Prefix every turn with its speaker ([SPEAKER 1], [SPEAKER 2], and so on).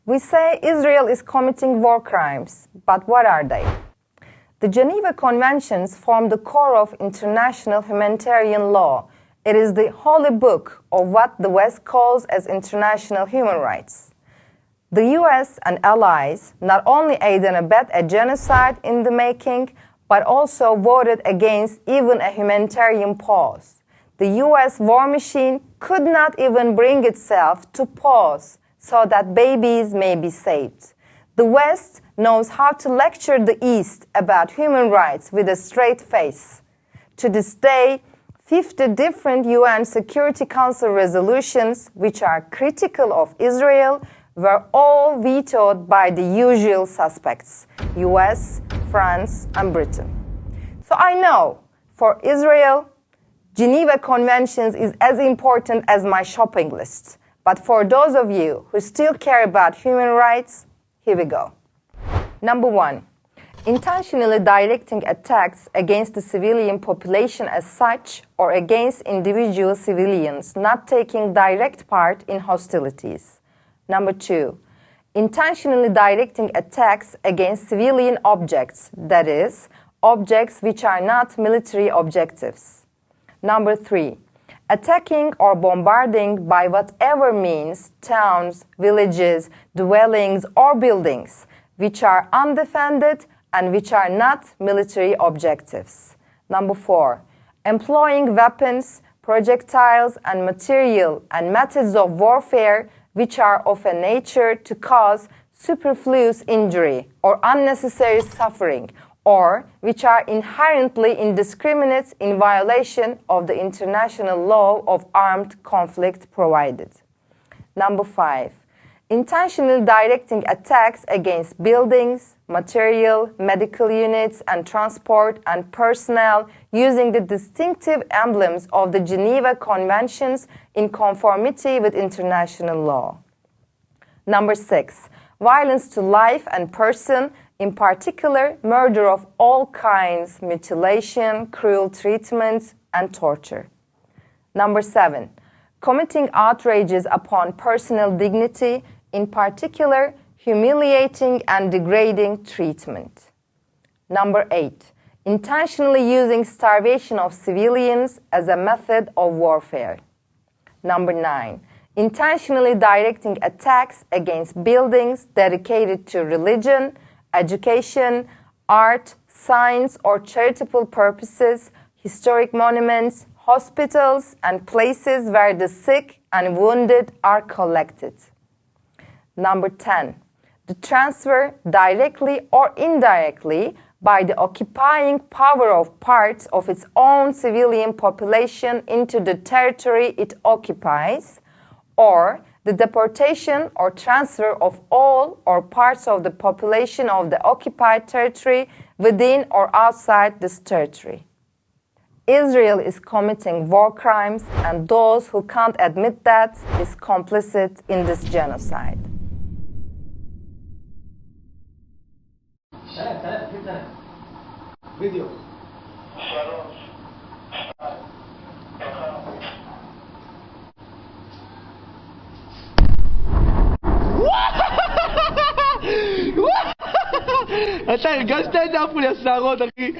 [SPEAKER 1] We say Israel is committing war crimes, but what are they? The Geneva Conventions form the core of international humanitarian law. It is the holy book of what the West calls as international human rights. The US and allies not only aid and abet a genocide in the making, but also voted against even a humanitarian pause. The US war machine could not even bring itself to pause so that babies may be saved. The West knows how to lecture the East about human rights with a straight face. To this day, 50 different UN Security Council resolutions which are critical of Israel were all vetoed by the usual suspects, US, France, and Britain. So I know, for Israel, Geneva Conventions is as important as my shopping list. But for those of you who still care about human rights, here we go. Number 1, intentionally directing attacks against the civilian population as such or against individual civilians not taking direct part in hostilities. Number 2, intentionally directing attacks against civilian objects, that is, objects which are not military objectives. Number 3, attacking or bombarding by whatever means towns, villages, dwellings, or buildings which are undefended and which are not military objectives. Number 4, employing weapons, projectiles, and material and methods of warfare which are of a nature to cause superfluous injury or unnecessary suffering, or which are inherently indiscriminate in violation of the international law of armed conflict provided. Number 5, intentionally directing attacks against buildings, material, medical units, and transport and personnel using the distinctive emblems of the Geneva Conventions in conformity with international law. Number 6, violence to life and person, in particular, murder of all kinds, mutilation, cruel treatment, and torture. Number 7, committing outrages upon personal dignity, in particular, humiliating and degrading treatment. Number 8, intentionally using starvation of civilians as a method of warfare. Number 9, intentionally directing attacks against buildings dedicated to religion, education, art, science, or charitable purposes, historic monuments, hospitals, and places where the sick and wounded are collected. Number 10, the transfer, directly or indirectly, by the occupying power of parts of its own civilian population into the territory it occupies, or the deportation or transfer of all or parts of the population of the occupied territory within or outside this territory. Israel is committing war crimes, and those who can't admit that is complicit in this genocide.
[SPEAKER 2] Video. אתה הרגשת את זה אפילו השערות אחי